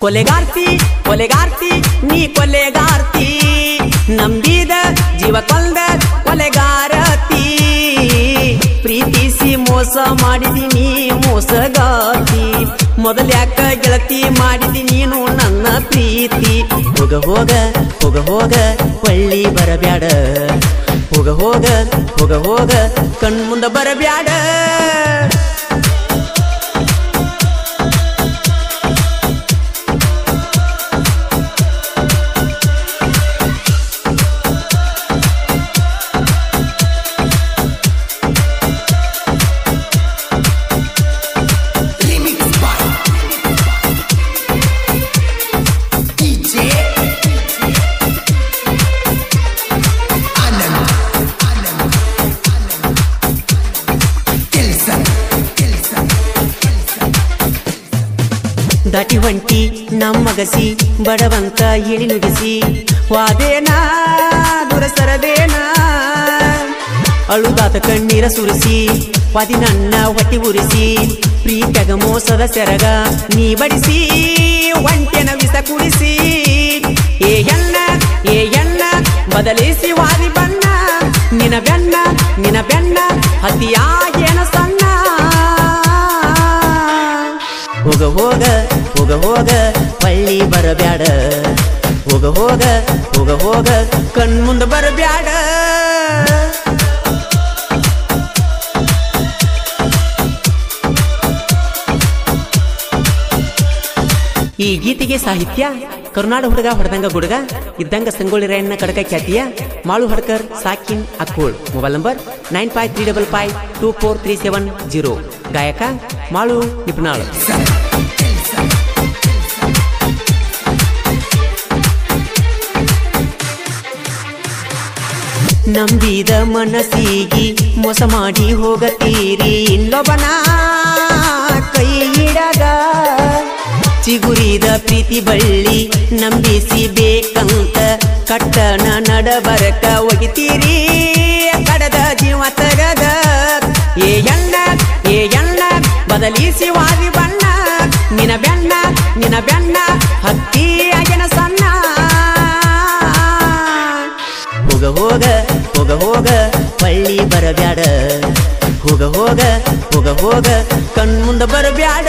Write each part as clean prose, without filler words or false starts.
ಕೊಲೆಗಾರ್ತಿ ಕೊಲೆಗಾರ್ತಿ ನೀ ಕೊಲೆಗಾರ್ತಿ ನಂಬಿದ ಜೀವ ಕೊಂದ ಕೊಲೆಗಾರತಿ ಪ್ರೀತಿಸಿ ಮೋಸ ಮಾಡಿದಿನಿ ಮೋಸಗಾತಿ ಮೊದಲ್ಯಾಕ ಗೆಳತಿ ಮಾಡಿದಿ ನೀನು ನನ್ನ ಪ್ರೀತಿ ಹೋಗ ಹೋಗ ಹೋಗ ಹೋಗ ಪಳ್ಳಿ ಬರಬ್ಯಾಡ ಹೋಗ ಹೋಗ ಹೋಗ ಹೋಗ ಕಣ್ಮುಂದ ಬರಬ್ಯಾಡ ದಾಟಿ ಹೊಂಟಿ ನಮ್ಮಗಸಿ ಬಡವಂತ ಇಳಿ ನುಡಿಸಿ ವಾದೇನಾ ದುರ ಸರದೇನಾ ಅಳುದಾತ ಕಣ್ಣೀರ ಸುರಿಸಿ ವಾದಿ ನನ್ನ ಹೊಟ್ಟಿ ಉರಿಸಿ ಪ್ರೀತ್ಯಾಗ ಮೋಸದ ಸೆರಗ ನೀ ಬಡಿಸಿ ಒಂಟೆನ ವಿಸ ಕುಡಿಸಿ ಏ ಎಣ್ಣ ಬದಲಿಸಿ ವಾದಿ ಬಣ್ಣ ನಿನ ಬೆನ್ನ ಹತಿಯಾಗೇನ ಸಣ್ಣ ಹೋಗ ಹೋಗ ಹೋಗ ಹೋಗ ಪಳ್ಳಿ ಬರಬ್ಯಾಡ ಹೋಗ ಹೋಗ ಹೋಗ ಹೋಗ ಕಣ್ಮುಂದ ಬರಬ್ಯಾಡ ಈ ಗೀತೆಗೆ ಸಾಹಿತ್ಯ ಕರುನಾಡ ಹುಡುಗ ಹೊಡೆದಂಗ ಗುಡುಗ ಇದ್ದಂಗ ಸಂಗೊಳ್ಳಿ ರಾಯಣ್ಣ ಕಡಕ ಖ್ಯಾತಿಯ ಮಾಳು ಹಡ್ಕರ್ ಸಾಕಿನ್ ಅಕ್ಕೋಳ್ ಮೊಬೈಲ್ ನಂಬರ್ 9535524370 ಗಾಯಕ ಮಾಳು ನಿಪುಣಾಳ್ ನಂಬಿದ ಮನಸ್ಸಿಗೆ ಮೋಸ ಮಾಡಿ ಹೋಗತೀರಿ ಇನ್ನೊಬ್ಬನ ಕೈ ಹಿಡಗ ಚಿಗುರಿದ ಪ್ರೀತಿ ಬಳ್ಳಿ ನಂಬಿಸಿ ಬೇಕಂತ ಕಟ್ಟನ ನಡಬರಕ ಒಗಿತೀರಿ ಕಡದ ಜೀವ ತಗದ ಏ ಎಣ್ಣ ಬದಲಿಸಿ ವಾದಿ ಬಣ್ಣ ನಿನ ಬೆನ್ನ ಹತ್ತಿ ಆಗನ ಸಣ್ಣ ಹೋಗ ಹೋಗ ಹೋಗ ಹೋಗ ಪಳ್ಳಿ ಬರಬ್ಯಾಡ ಹೋಗ ಹೋಗ ಹೋಗ ಹೋಗ ಕಣ್ಮುಂದ ಬರಬ್ಯಾಡ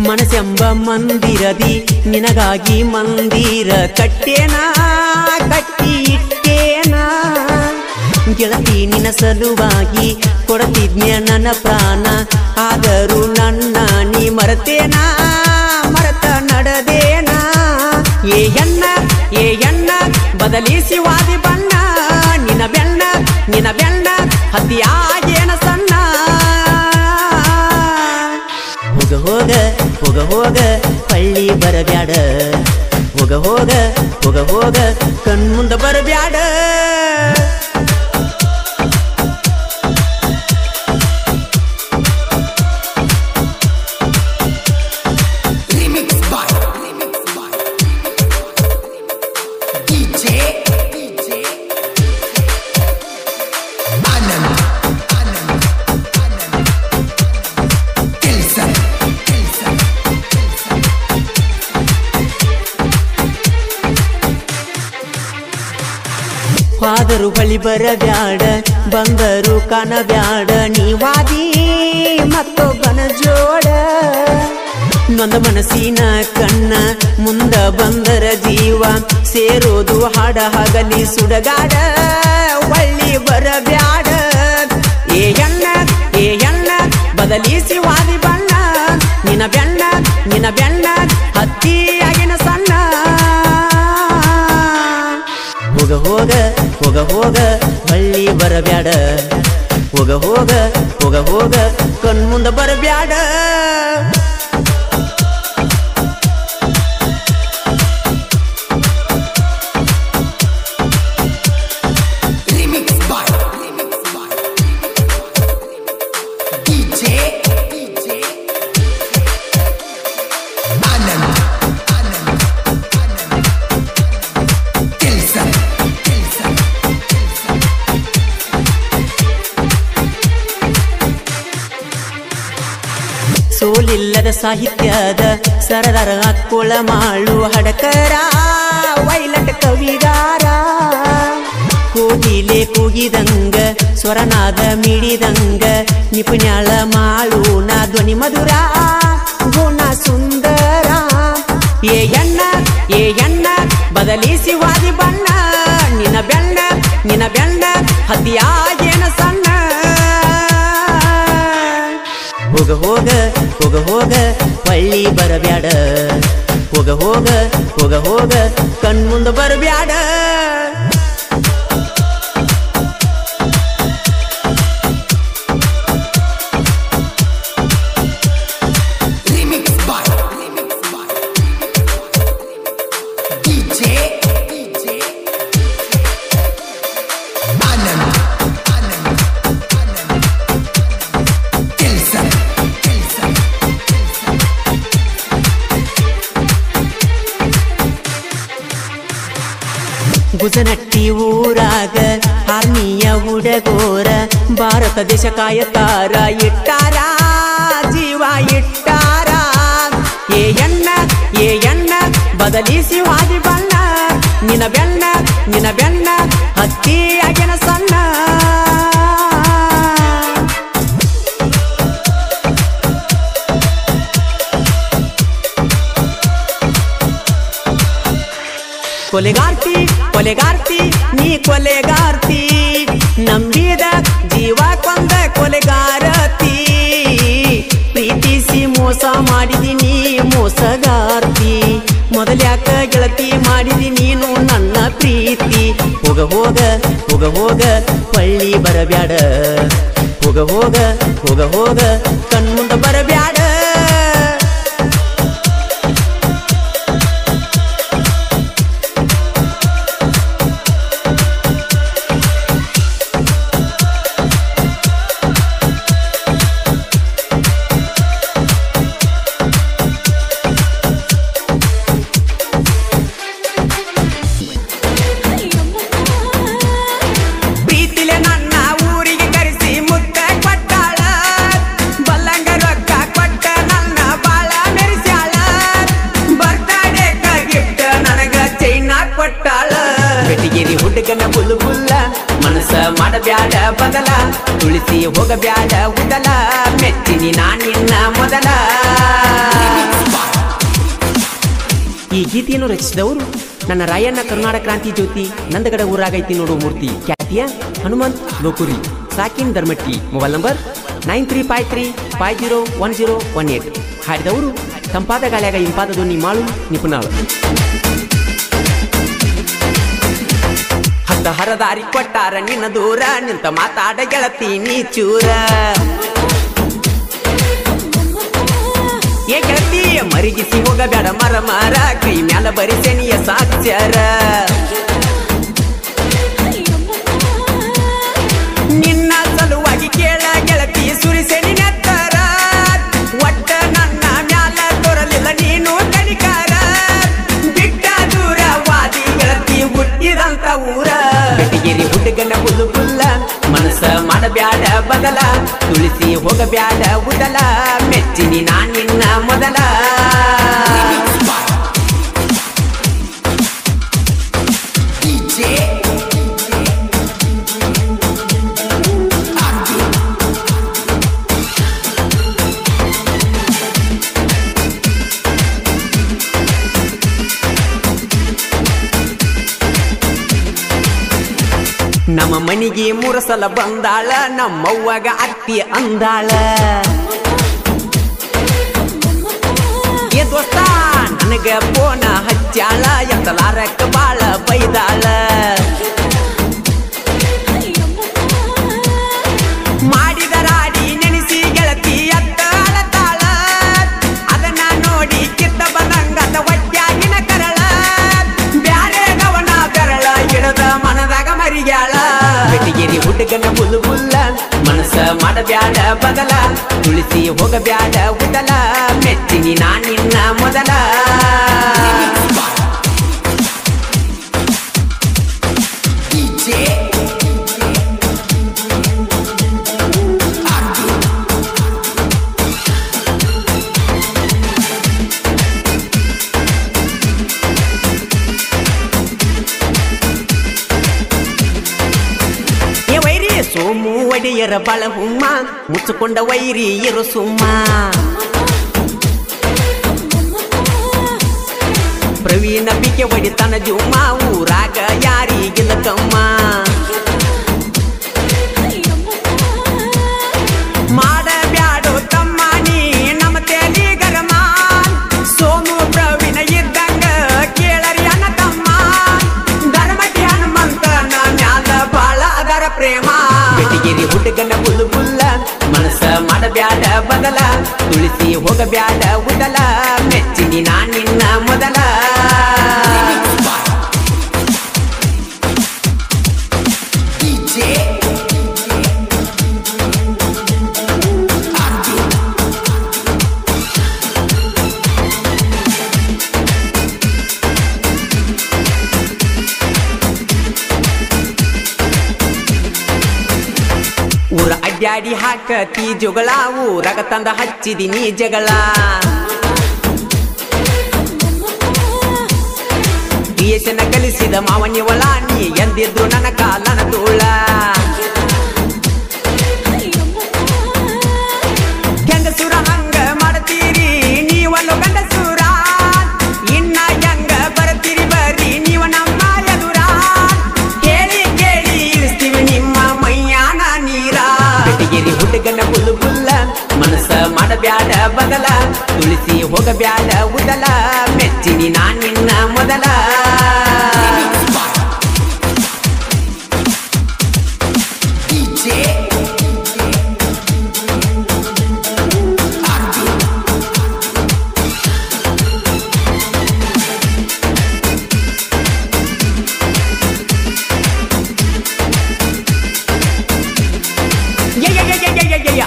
ಮನಸ್ಸೆಂಬ ಮಂದಿರದಿ ನಿನಗಾಗಿ ಮಂದಿರ ಕಟ್ಟೇನಾ ಕಟ್ಟಿ ಇಟ್ಟೇನಾ ಗೆಳತಿ ನಿನ್ನ ಸಲುವಾಗಿ ಕೊಡತಿದ್ನ್ಯ ನನ್ನ ಪ್ರಾಣ ಆದರೂ ನನ್ನ ನೀ ಮರತೇನಾ ಮರತ ನಡೆದೇನಾ ಏ ಎಣ್ಣ ಬದಲಿಸಿ ವಾದಿ ಬಣ್ಣ ನಿನ ಬೆಣ್ಣ ಹತ್ತಿಯಾಗೇನ ಸಣ್ಣ ಹೋಗ ಹೋಗ ಹೋಗ ಹೋಗ ಪಳ್ಳಿ ಬರಬ್ಯಾಡ ಹೋಗ ಹೋಗ ಹೋಗ ಹೋಗ ಕಣ್ಮುಂದ ಬರಬ್ಯಾಡ ಆದರೂ ಬಳಿ ಬರಬ್ಯಾಡ ಬಂದರು ಕಾಣಬ್ಯಾಡ ನೀವಾದಿ ಮತ್ತೊಬ್ಬನ ಜೋಡ ನೊಂದ ಮನಸ್ಸಿನ ಕಣ್ಣ ಮುಂದ ಬಂದರ ಜೀವ ಸೇರೋದು ಹಾಡ ಹಗಲಿ ಸುಡಗಾಡ ಒಳ್ಳಿ ಬರಬ್ಯಾಡ ಏ ಎಣ್ಣ ಬದಲಿಸಿ ವಾದಿ ಬಣ್ಣ ನಿನ ಬೆಣ್ಣ ಹತ್ತಿ ಆಗಿನ ಸಣ್ಣ ಹೋಗ ಹೋಗ ಹೋಗ ಹೋಗ ಹಳ್ಳಿ ಬರಬ್ಯಾಡ ಹೋಗ ಹೋಗ ಹೋಗ ಹೋಗ ಕಣ್ಮುಂದ ಬರಬ್ಯಾಡ ಬರೆದ ಸಾಹಿತ್ಯದ ಸರದಾರ ಅಕ್ಕುಳ ಮಾಳು ಹಡಕರ ವೈಲಟ್ ಕವಿಗಾರ ಕೋಗಿಲೆ ಕೂಗಿದಂಗ ಸ್ವರನಾದ ಮಿಡಿದಂಗ ನಿಪುಣ್ಯಾಳ ಮಾಳು ನಾ ಧ್ವನಿ ಮಧುರ ಗುಣ ಸುಂದರ ಏ ಎಣ್ಣ ಬದಲಿಸಿ ವಾದಿ ಬಣ್ಣ ನಿನ್ನ ಬೆಣ್ಣ ಹತಿಯಾಗೇನ ಸಣ್ಣ ಹೋಗ ಪಳ್ಳಿ ಬರಬ್ಯಾಡ ಹೋಗ ಕಣ್ಮುಂದ ಬರಬ್ಯಾಡ ಗುಜನಟ್ಟಿ ಊರಾಗ ಆರ್ಮಿಯ ಹುಡುಗೋರ ಭಾರತ ದೇಶ ಕಾಯತಾರ ಇಟ್ಟಾರ ಜೀವ ಇಟ್ಟಾರ ಏ ಎಣ್ಣ ಬದಲಿಸಿ ಹಾದಿ ಬಣ್ಣ ನಿನ್ನ ಬೆಣ್ಣ ಹತ್ತಿ ಆಗನ ಸಣ್ಣ ಕೊಲೆಗಾರ್ತಿ ನೀ ಕೊಲೆಗಾರ್ತಿ ನಂಬಿದ ಜೀವ ಕೊಂದ ಕೊಲೆಗಾರತಿ ಪ್ರೀತಿಸಿ ಮೋಸ ಮಾಡಿದಿನಿ ಮೋಸಗಾರ್ತಿ ಮೊದಲ್ಯಾಕ ಗೆಳತಿ ಮಾಡಿದಿ ನೀನು ನನ್ನ ಪ್ರೀತಿ ಹೋಗ ಪಳ್ಳಿ ಬರಬ್ಯಾಡ ಹೋಗ ಕಣ್ಮುಂದ ಬರಬ್ಯಾಡ ಬೆಟಗೇರಿ ಹುಡುಗನ ಬುಲ್ಬುಲ್ಲ ಮನಸ ಮಾಡಬ್ಯಾಡ ಬದಲ ತುಳಿಸಿ ಹೋಗಬ್ಯಾಡ ಉದಲ ಮೆಚ್ಚಿನಿ ನಾನಿನ್ನ ಮೊದಲ. ಈ ಗೀತೆಯನ್ನು ರಚಿಸಿದವರು ನನ್ನ ರಾಯಣ್ಣ ಕರ್ನಾಟಕ ಕ್ರಾಂತಿ ಜ್ಯೋತಿ ನಂದಗಡ ಊರಾಗೈತಿ ನೋಡು ಮೂರ್ತಿ ಖ್ಯಾತಿಯ ಹನುಮಂತ್ ಲೋಕುರಿ ಸಾಕಿನ್ ಧರ್ಮಟ್ಟಿ. Mobile number 9353501018. ಹಾಡಿದವರು ತಂಪಾದ ಗಾಳಿಯಾಗ ಇಂಪಾದ ಧ್ವನಿ ಮಾಳು ನಿಪುಣಾಳು. ಹತ್ತ ಹರದಾರಿ ಕೊಟ್ಟಾರ ನಿನ್ನ ದೂರ ನಿಂತ ಮಾತಾಡ ಗೆಳತೀನಿ ಚೂರ. ಏ ಗೆಳತಿ ಮರಿಗಿಸಿ ಹೋಗಬೇಡ ಮರ ಮಾರ ಕೈ ಮ್ಯಾಲ ಬರಿಸೆನಿಯ ಸಾಕ್ಷರ. ನಿನ್ನ ಸಲುವಾಗಿ ಕೇಳ ಗೆಳತಿ ಸುರಿಸೆನಿ ನೆತ್ತರ. ಒಟ್ಟ ನನ್ನ ಮ್ಯಾಲ ತೋರಲಿಲ್ಲ ನೀನು ಕನಿಕಾರ. ಬಿಟ್ಟ ದೂರ ವಾದಿ ಗೆಳತಿ ಹುಟ್ಟಿದಂತ ಊರ. ಬೆಟಗೇರಿ ಹುಡುಗನ ಬುಲ್ಬುಲ್ಲ ಮನಸ್ಸ ಮಾಡಬ್ಯಾಡ ಬದಲ ತುಳಿಸಿ ಹೋಗಬ್ಯಾಡ ಉದಲ ಮೆಚ್ಚಿನಿ ನಾನಿನ್ನ ಮೊದಲ. ನಮ್ಮ ಮನಿಗೆ 3 ಸಲ ಬಂದಾಳ ನಮ್ಮವ್ವಗ ಅತ್ತಿ ಅಂದಾಳ. ಏ ದೋಸ್ತ ನನಗ ಫೋನ ಹಚ್ಚಾಳ ಎತ್ತಲಾರಕ್ಕ ಬಾಳ ಬೈದಾಳ. ಮಾಡಿದ ರಾಡಿ ನೆನೆಸಿ ಗೆಳತಿ ಎತ್ತ ಅಳತಾಳ. ಅದನ್ನ ನೋಡಿ ಕಿತ್ತ ಬಂದಂಗದ ಹೊಟ್ಯಾಗಿನ ಕರಳ. ಬ್ಯಾರೆ ಗವನ ಬೆರಳ ಹಿಡದ ಮನದಾಗ ಮರಿಗ್ಯಾಳ. ಬೆಟಗೇರಿ ಹುಡುಗನ ಬುಲ್ಬುಲ್ಲ ಮನಸ್ಸ ಮಾಡಬ್ಯಾಡ ಬದಲ ತುಳಿಸಿ ಹೋಗಬ್ಯಾಡ ಉದಲ ಮೆಚ್ಚಿನಿ ನಾನಿನ್ನ ಮೊದಲ. ಒಡೆಯರ ಬಾಳ ಹುಮ್ಮ ಮುಚ್ಚಿಕೊಂಡ ವೈರಿ ಇರು ಸುಮ್ಮ ಪ್ರವೀಣ ಬಿಕೆ ಒಡಿತನ ಜುಮ್ಮ ಊರಾಗ ಯಾರಿಗಿಲ್ಲ ಕಮ್ಮ ಮಾಡಬ್ಯಾಡು ತಮ್ಮ ನೀ ನಮ್ಮ ತೇಲಿ ಗರಮ ಸೋಮು ಪ್ರವೀಣ ಇದ್ದಂಗ ಕೇಳರಿ ಅಣ್ಣ ತಮ್ಮ ಧರ್ಮಕ್ಕೆ ಹನುಮಂತನ ಮ್ಯಾಲ ಬಾಳ ಅದರ ಪ್ರೇಮ ಬೆಟಗಿರಿ ಹುಡುಗನ ಬುಲ್ಲು ಬುಲ್ಲ ಮನಸ್ಸ ಮಾಡಬ್ಯಾಡ ಬದಲ ತುಳಿಸಿ ಹೋಗಬ್ಯಾಡ ಉದಲ ಮೆಚ್ಚಿನಿ ನಾ ನಿನ್ನ ಮೊದಲ ಊರ ಅಡ್ಡಾಡಿ ಹಾಕತಿ ಜಗಳ ಊರಾಗ ತಂದ ಹಚ್ಚಿದಿನಿ ಜಗಳ ಯಶನ ಕಲಿಸಿದ ಮಾವನಿವಳ ನೀ ಎಂದಿದ್ರು ನನ್ನ ಕಾಲನ ತೋಳ ಗಂಡಸುರ ಹಂಗ ಮಾಡ್ತೀರಿ ನೀವಲ್ಲು ಗಂಡಸುರ ಇನ್ನ ಹೆಂಗ ಬರ್ತೀರಿ ಬರ್ರಿ ನೀವ ನಮ್ಮ ಎದುರ ಕೇಳಿ ಕೇಳಿ ಇಳಿಸ್ತೀವಿ ನಿಮ್ಮ ಮೈಯಾನ ನೀರ ಬೆಟಗಿರಿ ಹುಡುಗನ ಬುಲ್ಲು ಬುಲ್ಲ ಮನಸ್ಸ ಮಾಡಬ್ಯಾಡ ಬದಲ ತುಳಿಸಿ ಹೋಗಬ್ಯಾಡ ಉದಲ ಮೆಚ್ಚಿನಿ ನಾ ನಿನ್ನ ಮೊದಲ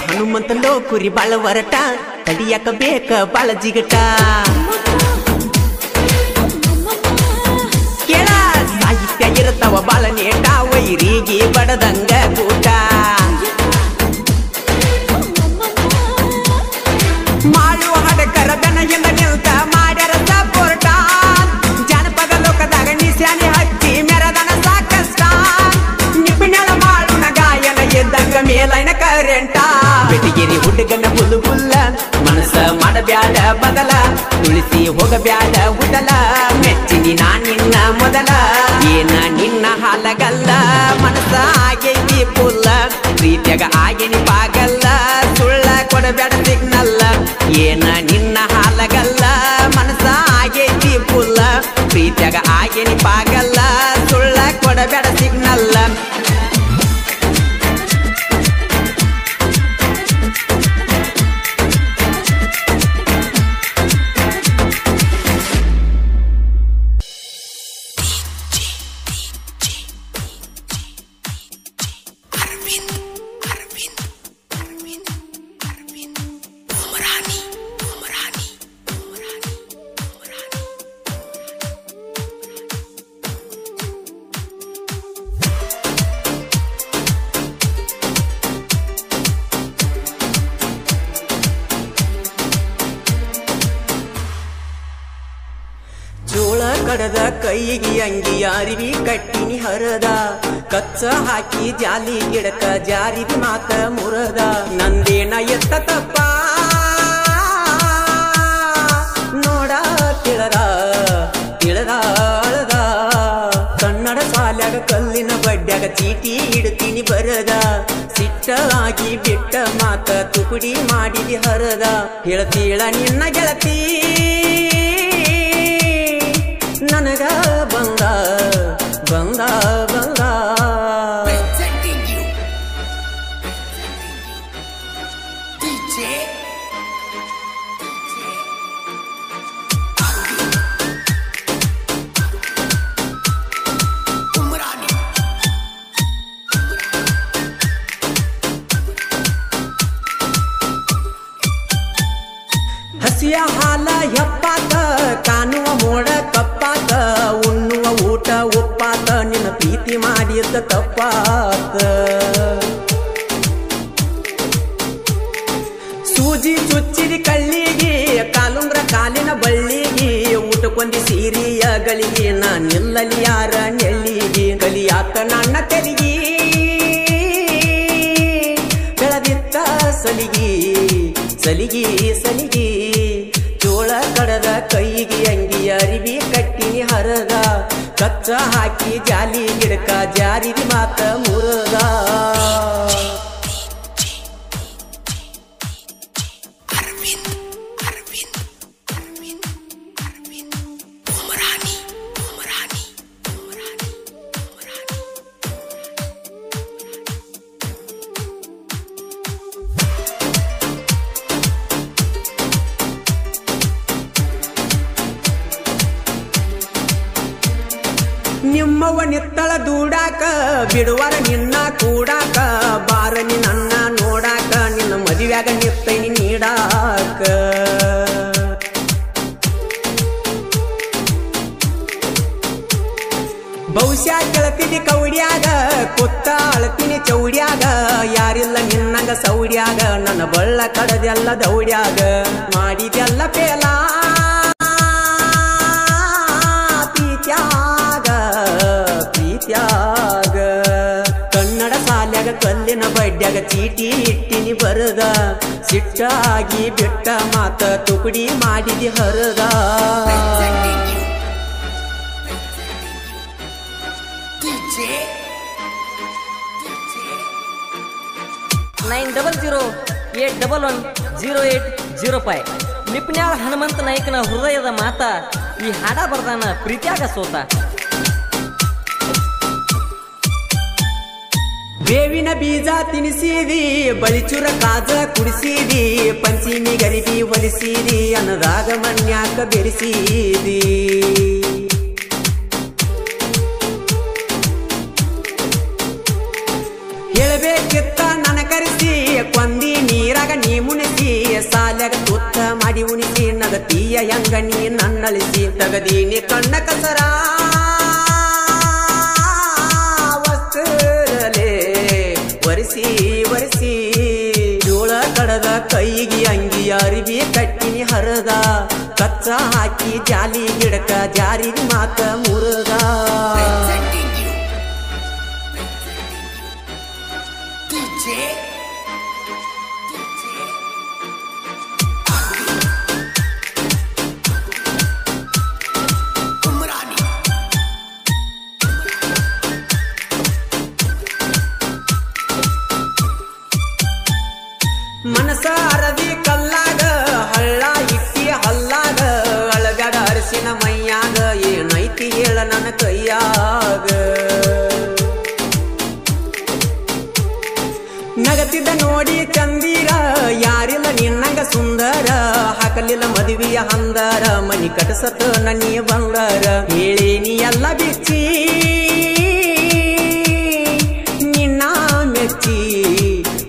ಹನುಮಂತಲೋ ಕುರಿ ಬಾಳ ವರಟ ತಡಿಯಾಕ ಬೇಕ ಬಾಳ ಜಿಗಟ ಕೇಳ ಸಾಹಿತ್ಯ ಇರತ್ತವ ಬಾಳ ನೇಟ ವೈರಿಗೆ ಬಡದಂಗ ಕೂಟ ಮಾಡು ಹಡಕರ ಬೆನಗಿಂದ ನಿಲ್ತ ಮಾಡ್ಯಾರ ಸಪೋರ್ಟ ಜಾನಪದ ಲೋಕದಾಗ ನಿಶಾನೆ ಹಚ್ಚಿ ಮೆರದನ ಸಾಕಷ್ಟ ನಿಪಿಣಳ ಮಾಡುಣ ಗಾಯನ ಎದ್ದಂಗ ಮೇಲೈನ ಕರೆಂಟ ಬೆಟಗಿರಿ ಹುಡುಗನ ಬುಲ್ಲು ಬುಲ್ಲ ಮನಸ್ಸ ಮಾಡಬ್ಯಾಡ ಬದಲ ತುಳಿಸಿ ಹೋಗಬ್ಯಾಡ ಉದಲ ಮೆಚ್ಚಿನಿ ನಾ ನಿನ್ನ ಮೊದಲ ಏನ ನಿನ್ನ ಹಾಲಗಲ್ಲ ಮನಸ್ಸ ಆಗೈತಿ ಪುಲ್ಲ ಪ್ರೀತಿಯಾಗ ಆಗೇನಿ ಪಾಗಲ್ಲ ಸುಳ್ಳ ಕೊಡಬ್ಯಾಡ ಸಿಗ್ನಲ್ಲ ಏನ ನಿನ್ನ ಹಾಲಗಲ್ಲ ಮನಸ್ಸ ಆಗೈತಿ ಪುಲ್ಲ ಪ್ರೀತಿಯಾಗ ಆಗೇನಿ ಪಾಗಲ್ಲ ಸುಳ್ಳ ಕೊಡಬ್ಯಾಡ ಸಿಗ್ನಲ್ಲ ಕಡದ ಕೈಗೆ ಅಂಗಿ ಅರಿವಿ ಕಟ್ಟಿನಿ ಹರದ ಕಚ್ಚ ಹಾಕಿ ಜಾಲಿ ಗಿಡಕ ಜಾರಿದ ಮಾತ ಮುರದ ನಂದೇನ ಎತ್ತ ತಪ್ಪ ನೋಡ ತಿಳದ ಅಳದ ಕನ್ನಡ ಶಾಲ್ಯಾಗ ಕಲ್ಲಿನ ಬಡ್ಡ್ಯಾಗ ಚೀಟಿ ಇಡ್ತೀನಿ ಬರದ ಸಿಟ್ಟಾಗಿ ಬಿಟ್ಟ ಮಾತ ತುಕುಡಿ ಮಾಡಿದಿ ಹರದ ಹೇಳ್ತೀಳ ನಿನ್ನ ಗೆಳತಿ ನನಗ ಬಂದ ಬಂದ ಬಂದ ಹಸಿಯ ಹಾಲ ಎಪ್ಪಾತ ಕಾಣುವ ಮೋಡ ಕಪ್ಪಾತ ಉಣ್ಣುವ ಊಟ ಒಪ್ಪಾತ ನಿನ್ನ ಪ್ರೀತಿ ಮಾಡಿದ್ದ ತಪ್ಪಾತ ಸೂಜಿ ಚುಚ್ಚಿರಿ ಕಳ್ಳಿಗೆ ಕಾಲುಂಗ್ರ ಕಾಲಿನ ಬಳ್ಳಿಗೆ ಊಟಕ್ಕೊಂದಿ ಸೀರಿಯ ಗಳಿಗೆ ನಾ ನಿಲ್ಲಲಿ ಯಾರ ನೆಲ್ಲಿಗೆ ಕಲಿಯಾತ ನನ್ನ ತೆಲಿಗೆ ಸಲಿಗಿ ಸಲಿಗಿ ಚೋಳ ಕಡದ ಕೈಗೆ ಅಂಗಿ ಅರಿವಿ ಕಟ್ಟಿನಿ ಹರದ ಕಚ್ಚ ಹಾಕಿ ಜಾಲಿ ಗಿಡಕ ಜಾರಿದಿ ಮಾತ ಮುರದ ನಿಮ್ಮವ್ವ ನಿತ್ತಳ ದೂಡಾಕ ಬಿಡುವರ ನಿನ್ನ ಕೂಡಾಕ ಬಾರನಿ ನನ್ನ ನೋಡಾಕ ನಿನ್ನ ಮದುವ್ಯಾಗ ನಿತ್ತೈನಿ ನೀಡಾಕ ಬಹುಶಃ ಕೆಳತಿನಿ ಕೌಡ್ಯಾಗ ಕೊತ್ತ ಅಳತಿನಿ ಚೌಡ್ಯಾಗ ಯಾರಿಲ್ಲ ನಿನ್ನಂಗ ಸೌಡ್ಯಾಗ ನನ್ನ ಬಳ್ಳ ಕಡದೆಲ್ಲ ದೌಡ್ಯಾಗ ಮಾಡಿದೆಲ್ಲ ಪೇಲ ಪ್ರೀತ್ಯಾಗ ಕನ್ನಡ ಸಾಲ್ಯಾಗ ಕಲ್ಲಿನ ಬಡ್ಡ್ಯಾಗ ಚೀಟಿ ಇಟ್ಟಿನಿ ಬರದ ಸಿಟ್ಟಾಗಿ ಬಿಟ್ಟ ಮಾತ ತುಕುಡಿ ಮಾಡಿದಿ ಹರದ 9008110805 ನಿಪ್ನ್ಯಾಳ ಹನುಮಂತ ನಾಯ್ಕನ ಹೃದಯದ ಮಾತ ಈ ಹಾಡ ಬರ್ದಾನ ಪ್ರೀತ್ಯಾಗ ಸೋತ ಬೇವಿನ ಬೀಜ ತಿನಿಸಿದಿ ಬಳಿಚುರ ಕಾಜ ಕುಡಿಸಿದಿ ಪಂಚಿಮಿ ಗರಿಬಿ ಹೊಲಿಸಿದಿ ಅನ್ನದಾಗ ಮನ್ಯಾಕ ಬೆರೆಸಿದಿ ಹೇಳಬೇಕಿತ್ತ ನನ್ನ ಕರೆಸಿ ಕೊಂದಿ ನೀರಾಗ ನೀ ಮುನಿಸಿ ಸಾಲ್ಯಾಗ ತುತ್ತ ಮಾಡಿ ಉಣಿಸಿ ನಗತೀಯ ಹೆಂಗ ನೀ ನನ್ನಳಿಸಿ ತಗದೀನಿ ಕಣ್ಣ ಕಸರ ವಸ್ತುರಲೆ ಒರೆಸಿ ಒರೆಸಿ ಜೋಳ ಕಡದ ಕೈಗೆ ಅಂಗಿ ಅರಿವಿ ಕಟ್ಟಿನಿ ಹರದ ಕಚ್ಚ ಹಾಕಿ ಜಾಲಿ ಗಿಡಕ ಜಾರಿ ಮಾತ ಮುರದ ಮನಸ ಅರದಿ ಕಲ್ಲಾಗ ಹಳ್ಳ ಇಟ್ಟಿ ಹಲ್ಲಾಗ ಅಳಗಡ ಅರಸಿನ ಮೈಯಾಗ ಏನೈತಿ ಹೇಳ ನನ್ನ ಕೈಯಾಗ ನಗತಿದ್ದ ನೋಡಿ ಚಂದೀರ ಯಾರಿಲ್ಲ ನಿನ್ನಂಗ ಸುಂದರ ಹಾಕಲಿಲ್ಲ ಮದುವೆಯ ಹಂದರ ಮನಿ ಕಟಸತ ನನ್ನಿ ಬಂದರ ಹೇಳೇನಿ ಎಲ್ಲ ಬಿಚ್ಚಿ ನಿನ್ನ ಮೆಚ್ಚಿ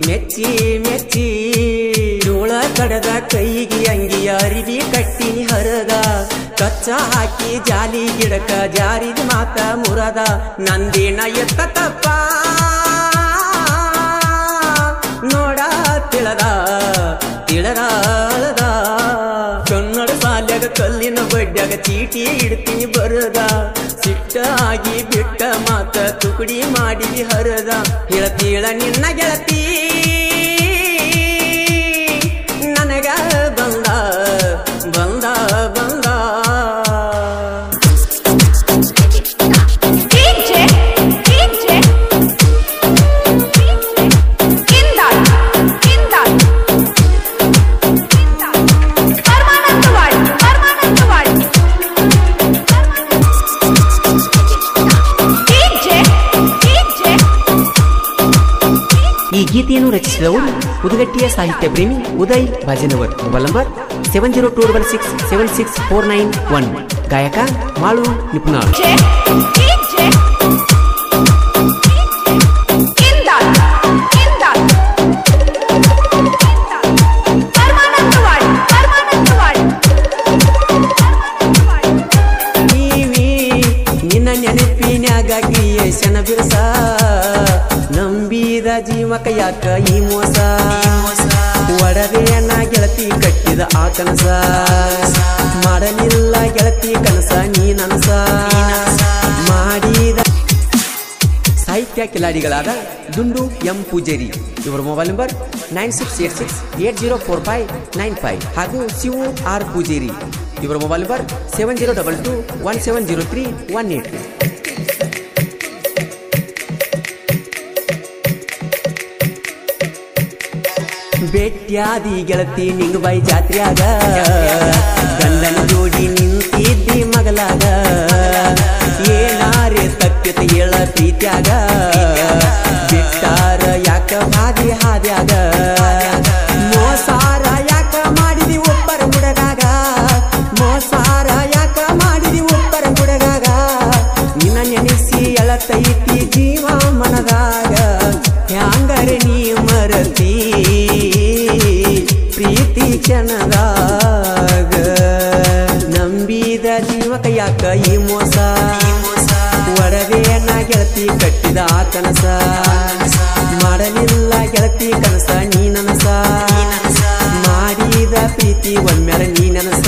ಮೆಚ್ಚಿ ಮೆಚ್ಚಿ ಜೋಳ ಕಡದ ಕೈಗೆ ಅಂಗಿ ಅರಿವಿ ಕಟ್ಟಿನಿ ಹರದ ಕಚ್ಚ ಹಾಕಿ ಜಾಲಿ ಗಿಡಕ ಜಾರಿದ ಮಾತ ಮುರದ ನಂದೇನ ಎತ್ತ ತಪ್ಪ ನೋಡ ತಿಳದ ತಿಳದ ಕನ್ನಡ ಸಾಲ್ಯಾಗ ಕಲ್ಲಿನ ಬಡ್ಡ್ಯಾಗ ಚೀಟಿ ಇಡ್ತೀನಿ ಬರದ ಸಿಟ್ಟಾಗಿ ಬಿಟ್ಟ ಮಾತ ತುಕುಡಿ ಮಾಡಿದಿ ಹರದ ಹೇಳ್ತೀಳ ನಿನ್ನ ಗೆಳತಿ ನನಗ ಬಂದ ಬಂದ ಬಂದ ಈ ಗೀತೆಯನ್ನು ರಚಿಸಿದವರು ಉದಗಟ್ಟಿಯ ಸಾಹಿತ್ಯ ಪ್ರೇಮಿ ಉದಯ್ ಬಾಜಿನವರ್. Mobile number 7021676491. ಗಾಯಕ ಮಾಳು ನಿಪುಣಾಳ್. ನಿನ್ನ ನೆನಪಿನ್ಯಾಗ ಕ್ರಿಯೇಷನ್ ಬಿರ್ಸ ನಂಬಿದ ಜೀವಕ ಯಾಕ ಈ ಮೋಸ ಒಡವೆಯನ್ನ ಗೆಳತಿ ಕಟ್ಟಿದ ಆ ಕನಸ ಮಾಡಲಿಲ್ಲ ಗೆಳತಿ ಕನಸ ನೀ ನನಸ ಮಾಡಿದ ಸಾಹಿತ್ಯ ಕಿಲಾಡಿಗಳಾದ ದುಂಡು ಎಂ ಪೂಜೇರಿ ಇವರ ಮೊಬೈಲ್ ನಂಬರ್ 9686804595 ಹಾಗೂ ಶಿವು ಆರ್ ಪೂಜೇರಿ ಇವರ ಮೊಬೈಲ್ ನಂಬರ್ 7022170318. ಬೆಟ್ಯಾದಿ ಗೆಳತಿ ನಿಂಗಬಾಯಿ ಜಾತ್ರ್ಯಾಗ ಗಂಡನ ಜೋಡಿ ನಿಂತಿದ್ದಿ ಮಗಲಾಗ ಏನಾರೇ ತಪ್ಪಿತ ಹೇಳ ಪ್ರೀತ್ಯಾಗ ಬಿಟ್ಟಾರ ಯಾಕ ಹಾದಿ ಹಾದ್ಯಾಗ ಮೋಸಾರ ಯಾಕ ಮಾಡಿದಿ ಒಬ್ಬರ ಹುಡುಗಾಗ ಮೋಸಾರ ಯಾಕ ಮಾಡಿದಿ ಒಬ್ಬರ ಹುಡುಗಾಗ ನಿನ್ನ ನೆನೆಸಿ ಎಳತೈತಿ ಜೀವ ಮನದಾಗ ಹ್ಯಾಂಗರೆ ನೀ ಮರತಿ ಪ್ರೀತಿ ಕ್ಷಣದಾಗ ನಂಬಿದ ಜೀವಕ ಯಾಕ ಈ ಮೋಸ ಒಡವೆಯನ್ನ ಗೆಳತಿ ಕಟ್ಟಿದ ಆ ಕನಸ ಮಾಡಲಿಲ್ಲ ಗೆಳತಿ ಕನಸ ನೀ ನನಸ ಮಾಡಿದ ಪ್ರೀತಿ ಒಮ್ಮೆರ ನೀ ನನಸ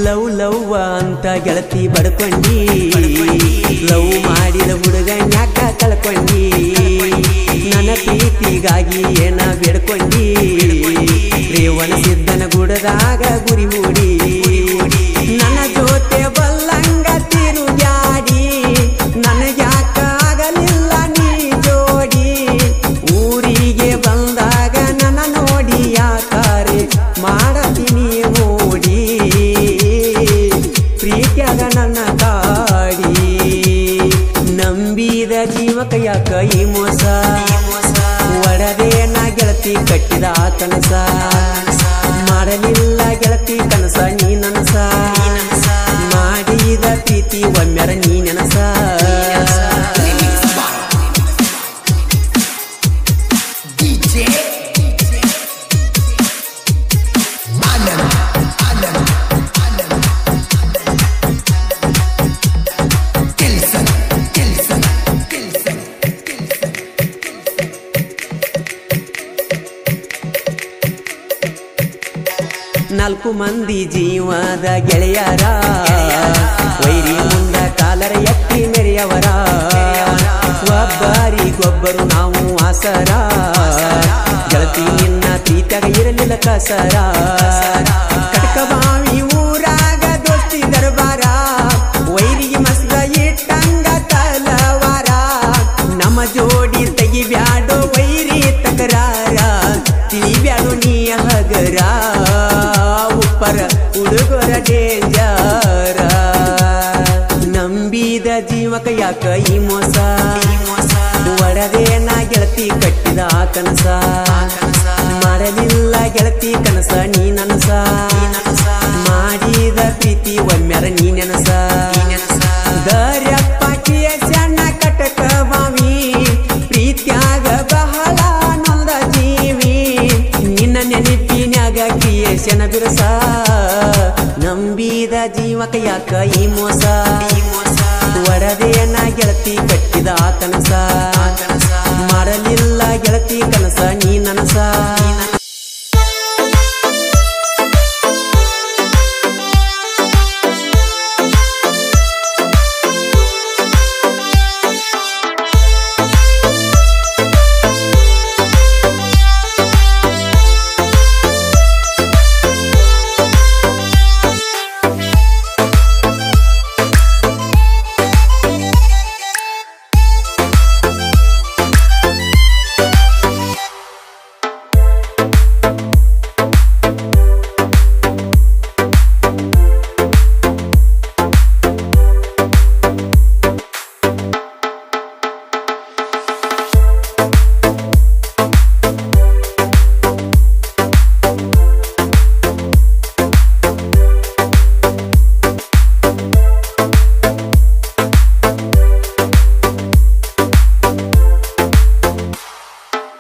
ಲವ್ ಲವ್ ಅಂತ ಗೆಳತಿ ಬಡ್ಕೊಂಡಿ ಲವ್ ಮಾಡಿದ ಹುಡುಗನ್ಯಾಕ ಕಳ್ಕೊಂಡಿ ನನ್ನ ಪ್ರೀತಿಗಾಗಿ ಏನ ಬೇಡ್ಕೊಂಡಿ ರೇವಣ ಸಿದ್ದನ ಗುಡದಾಗ ಗುರಿ ಹೂಡಿ ನನ್ನ ಜೊತೆ ಬಲ್ಲಂಗ ತಿರುಗಾಡಿ ನನಗ್ಯಾಕ ಆಗಲಿಲ್ಲ ನೀ ಜೋಡಿ ಊರಿಗೆ ಬಂದಾಗ ನನ್ನ ನೋಡಿ ಯಾಕಾರೆ ಮಾಡತೀನಿ ಓಡಿ ಪ್ರೀತ್ಯಾಗ ನನ್ನ ಕಾಡಿ ನಂಬಿದ ಜೀವಕ ಯಾಕ ಈ ಮೋಸ ಒಡವೆಯನ್ನ ಗೆಳತಿ ಕಟ್ಟಿದ ಆ ಕನಸ ಮಾಡಲಿಲ್ಲ ಗೆಳತಿ ಕನಸ ನೀ ನನಸ ಮಾಡಿದ ಪ್ರೀತಿ ಒಮ್ಮೆರ ನೀ ನೆನಸ ನಾಲ್ಕು ಮಂದಿ ಜೀವದ ಗೆಳೆಯರ ವೈರಿ ಮುಂದ ಕಾಲರ ಎತ್ತಿ ಮೆರೆಯವರ ಒಬ್ಬರಿಗೊಬ್ಬರು ನಾವು ಆಸರ ಗೆಳತಿ ನಿನ್ನ ಪ್ರೀತ್ಯಾಗ ಇರಲಿಲ್ಲ ಕಸರ ಕಟಕಬಾವಿ ಊರಾಗ ದೋಸ್ತಿ ದರ್ಬಾರ ವೈರಿಗೆ ಮಸ್ದ ಇಟ್ಟಂಗ ತಲವಾರ ನಮ್ಮ ಜೋಡಿ ತೆಗಿಬ್ಯಾಡೋ ವೈರಿ ತಕರಾರ ತಿಳಿಬ್ಯಾಡೋ ನೀ ಹಗರ ಹುಡುಗರ ಡೇಂಜರ ನಂಬಿದ ಜೀವಕ ಯಾಕ ಈ ಮೋಸ ಒಡವೆಯನ್ನ ಗೆಳತಿ ಕಟ್ಟಿದ ಆ ಕನಸ ಮಾಡಲಿಲ್ಲ ಗೆಳತಿ ಕನಸ ನೀ ನನಸ ಮಾಡಿದ ಪ್ರೀತಿ ಒಮ್ಮೆರ ನೀ ನೆನಸ ದರ್ಯಪ್ಪ ಕಿಯಸಣ್ಣ ಕಟಕ ಬಾವಿ ಪ್ರೀತ್ಯಾಗ ಬಹಳ ನೊಂದ ಜೀವಿ ನಿನ್ನ ನೆನಪಿನ್ಯಾಗ ಕಿಯಸನ ಬಿರಸ ನಂಬಿದ ಜೀವಕ ಯಾಕ ಈ ಮೋಸ ಒಡವೆಯನ್ನ ಗೆಳತಿ ಕಟ್ಟಿದ ಆ ಕನಸ ಮಾಡಲಿಲ್ಲ ಗೆಳತಿ ಕನಸ ನೀ ನನಸ